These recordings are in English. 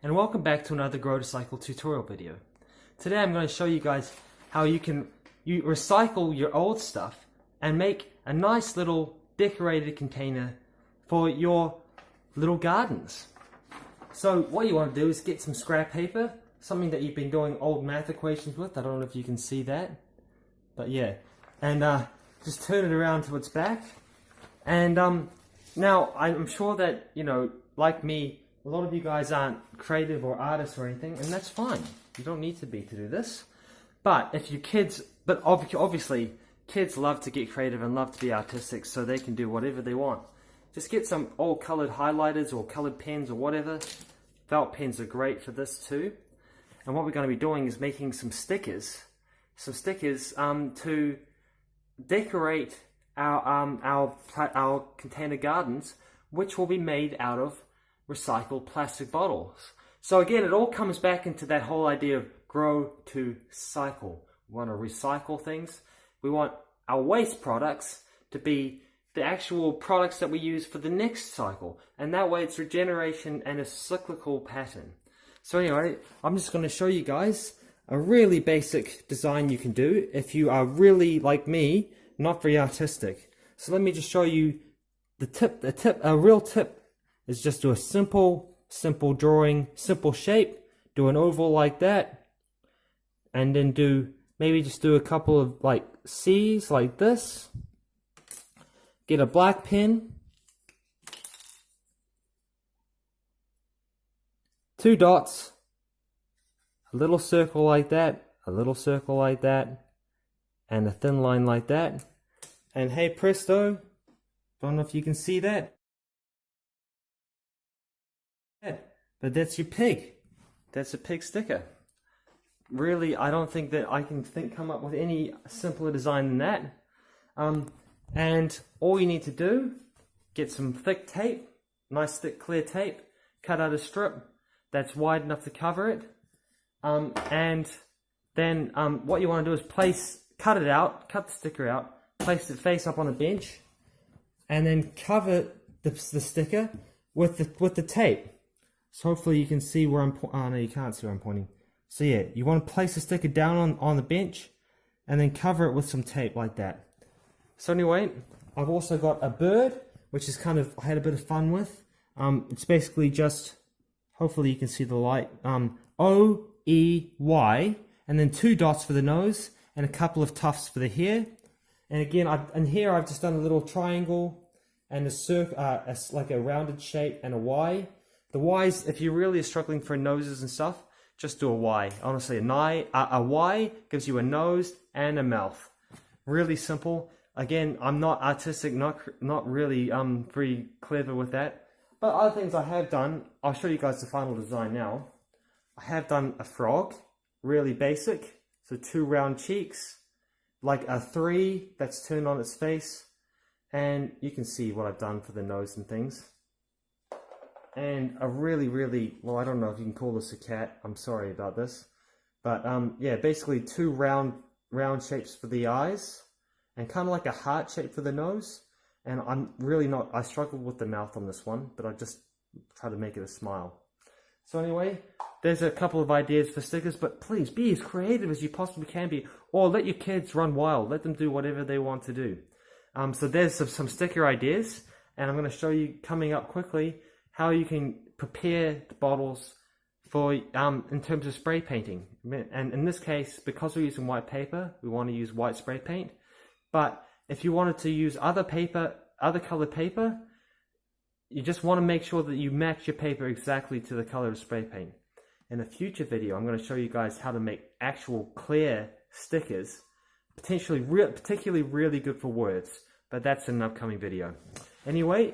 and welcome back to another Grow to Cycle tutorial video. Today I'm going to show you guys how you can recycle your old stuff and make a nice little decorated container for your little gardens. So what you want to do is get some scrap paper, something that you've been doing old math equations with. I don't know if you can see that, but yeah, and just turn it around to its back. And now I'm sure that, you know, like me, a lot of you guys aren't creative or artists or anything, and that's fine. You don't need to be to do this. But if your kids, obviously kids love to get creative and love to be artistic, so they can do whatever they want. Just get some old colored highlighters or colored pens or whatever. Felt pens are great for this too. And what we're going to be doing is making some stickers to decorate our container gardens, which will be made out of recycled plastic bottles. So again, it all comes back into that whole idea of grow to cycle. We want to recycle things. We want our waste products to be the actual products that we use for the next cycle, and that way it's regeneration and a cyclical pattern. So anyway, I'm just going to show you guys a really basic design you can do if you are really, like me, not very artistic. So let me just show you a real tip is just do a simple drawing, simple shape, do an oval like that, and then maybe just do a couple of like C's like this. Get a black pen, 2 dots, a little circle like that, a little circle like that, and a thin line like that. And hey presto, don't know if you can see that. But that's your pig. That's a pig sticker. Really, I don't think that I can come up with any simpler design than that. And all you need to do, get some thick tape, nice thick clear tape, cut out a strip that's wide enough to cover it. And then what you want to do is cut the sticker out, place it face up on a bench, and then cover the sticker with the tape. So hopefully you can see where I'm pointing. Oh no, you can't see where I'm pointing. So yeah, you want to place the sticker down on the bench and then cover it with some tape like that. So anyway, I've also got a bird, which is I had a bit of fun with. It's basically just, hopefully you can see the light, O-E-Y, and then 2 dots for the nose and a couple of tufts for the hair. And again, here I've just done a little triangle and a circle, like a rounded shape and a Y. The Y's, if you really are struggling for noses and stuff, just do a Y. Honestly, a Y gives you a nose and a mouth. Really simple. Again, I'm not artistic, not really very clever with that. But other things I have done, I'll show you guys the final design now. I have done a frog, really basic. So 2 round cheeks, like a 3 that's turned on its face. And you can see what I've done for the nose and things. And a really, well, I don't know if you can call this a cat. I'm sorry about this. But yeah, basically 2 round shapes for the eyes. And kind of like a heart shape for the nose. And I struggled with the mouth on this one, but I just try to make it a smile. So anyway, there's a couple of ideas for stickers, but please be as creative as you possibly can be, or let your kids run wild. Let them do whatever they want to do. So there's some sticker ideas, and I'm going to show you coming up quickly how you can prepare the bottles for in terms of spray painting. And in this case, because we're using white paper, we want to use white spray paint. But if you wanted to use other colored paper, you just want to make sure that you match your paper exactly to the color of spray paint. In a future video, I'm going to show you guys how to make actual clear stickers, particularly really good for words, but that's in an upcoming video. Anyway,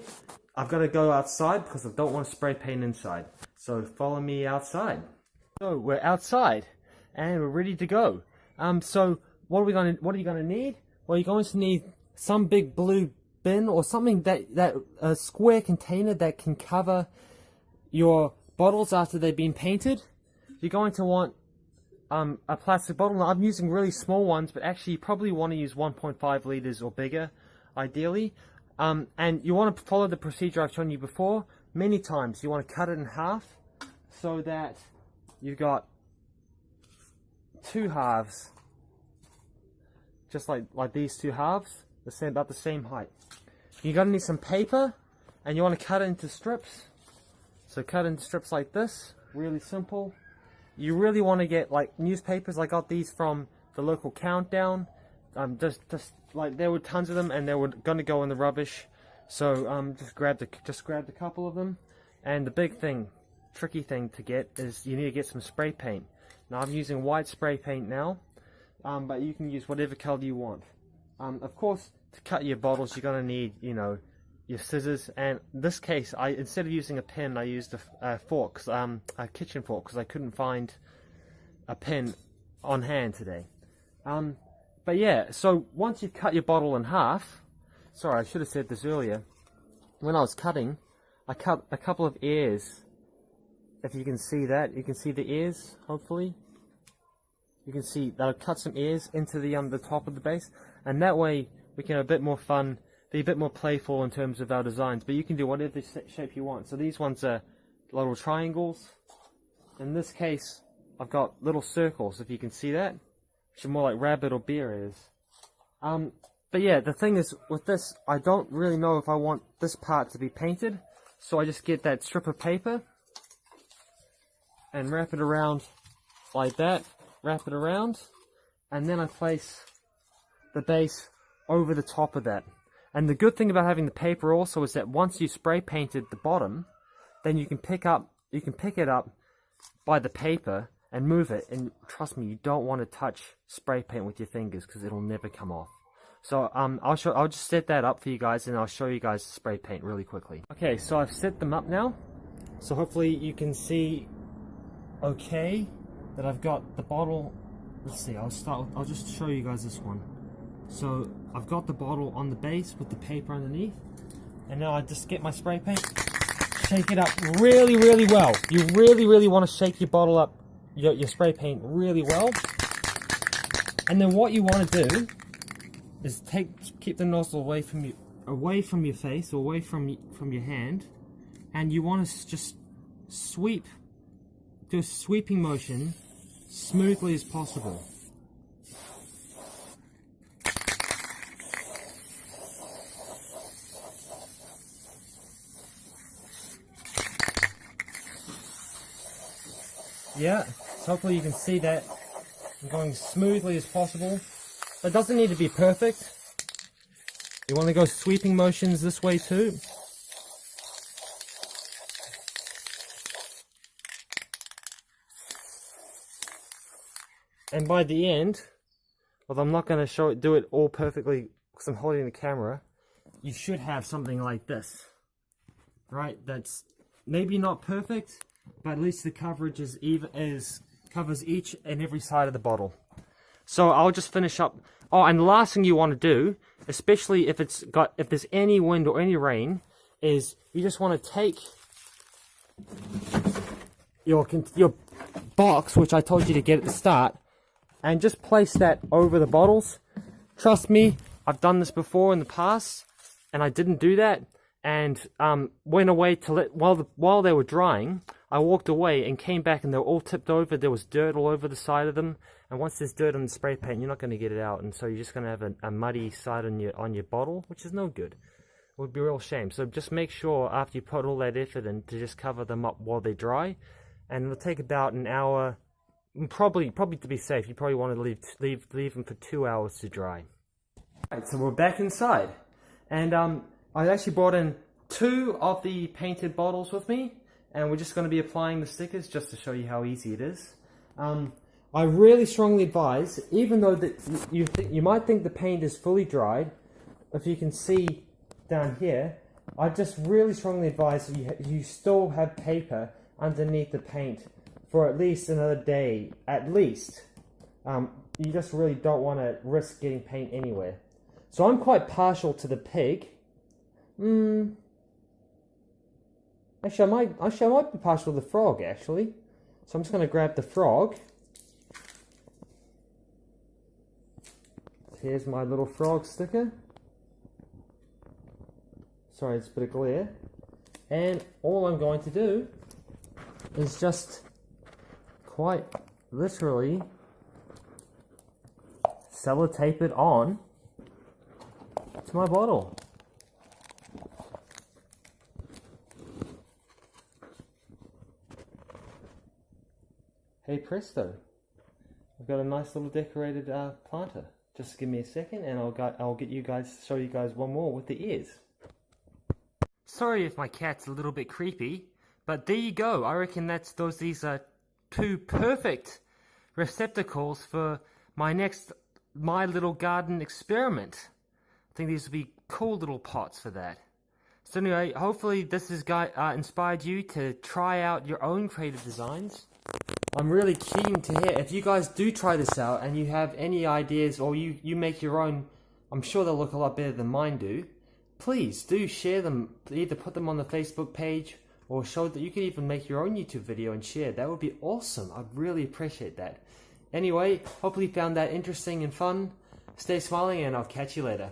I've got to go outside because I don't want to spray paint inside. So follow me outside. So we're outside and we're ready to go. So what are you going to need? Well, you're going to need some big blue bin or something a square container that can cover your bottles after they've been painted. You're going to want a plastic bottle. Now, I'm using really small ones, but actually you probably want to use 1.5 liters or bigger, ideally. And you want to follow the procedure I've shown you before many times. You want to cut it in half, so that you've got two halves, just like these two halves, about the same height. You're gonna need some paper, and you want to cut it into strips. So cut into strips like this, really simple. You really want to get like newspapers. I got these from the local Countdown. Just like there were tons of them, and they were gonna go in the rubbish. So just grabbed a couple of them. And the big thing, tricky thing to get is you need to get some spray paint. Now I'm using white spray paint now, but you can use whatever color you want. Of course, to cut your bottles, you're gonna need, you know, your scissors. And in this case, instead of using a pen, I used a fork, a kitchen fork, because I couldn't find a pen on hand today. But yeah, so once you've cut your bottle in half, sorry, I should have said this earlier. When I was cutting, I cut a couple of ears. If you can see that, you can see the ears, hopefully. You can see that I cut some ears into the top of the base, and that way we can have a bit more fun, be a bit more playful in terms of our designs. But you can do whatever shape you want. So these ones are little triangles. In this case, I've got little circles, if you can see that, which are more like rabbit or bear ears. But yeah, the thing is, with this, I don't really know if I want this part to be painted, so I just get that strip of paper and wrap it around like that, wrap it around, and then I place the base over the top of that. And the good thing about having the paper also is that once you spray painted the bottom, then you can pick it up by the paper and move it. And trust me, you don't want to touch spray paint with your fingers because it'll never come off. So I'll just set that up for you guys, and I'll show you guys the spray paint really quickly. Okay, so I've set them up now. So hopefully you can see okay that I've got the bottle. Let's see, I'll just show you guys this one. So I've got the bottle on the base with the paper underneath, and now I just get my spray paint, shake it up really, really well. You really, really want to shake your bottle up, your spray paint really well. And then what you want to do is keep the nozzle away from your face, or away from your hand, and you want to just do a sweeping motion smoothly as possible. Yeah, so hopefully you can see that I'm going smoothly as possible. But it doesn't need to be perfect. You want to go sweeping motions this way too. And by the end, although I'm not going to do it all perfectly because I'm holding the camera, you should have something like this, right? That's maybe not perfect, but at least the coverage covers each and every side of the bottle. So I'll just finish up. Oh, and the last thing you want to do, especially if there's any wind or any rain, is you just want to take your box, which I told you to get at the start, and just place that over the bottles. Trust me, I've done this before in the past, and I didn't do that, and went away to while they were drying. I walked away and came back, and they were all tipped over. There was dirt all over the side of them, and once there's dirt on the spray paint, you're not going to get it out, and so you're just going to have a muddy side on your bottle, which is no good. It would be a real shame. So just make sure after you put all that effort in to just cover them up while they dry, and it'll take about an hour. Probably to be safe, you probably want to leave them for 2 hours to dry. Right, so we're back inside, and I actually brought in 2 of the painted bottles with me, and we're just going to be applying the stickers just to show you how easy it is. I really strongly advise, even though that you might think the paint is fully dried, if you can see down here, I just really strongly advise that you still have paper underneath the paint for at least another day, at least. You just really don't want to risk getting paint anywhere. So I'm quite partial to the pig. Actually, I might be partial to the frog, actually. So I'm just going to grab the frog. Here's my little frog sticker. Sorry, it's a bit of glare. And all I'm going to do is just quite literally sellotape it on to my bottle. Hey presto, I've got a nice little decorated planter. Just give me a second and I'll show you guys one more with the ears. Sorry if my cat's a little bit creepy, but there you go. I reckon these are two perfect receptacles for my next My Little Garden experiment. I think these would be cool little pots for that. So anyway, hopefully this has inspired you to try out your own creative designs. I'm really keen to hear if you guys do try this out and you have any ideas or you make your own. I'm sure they'll look a lot better than mine do. Please do share them, either put them on the Facebook page or show that you could even make your own YouTube video and share. That would be awesome. I'd really appreciate that. Anyway, hopefully you found that interesting and fun. Stay smiling and I'll catch you later.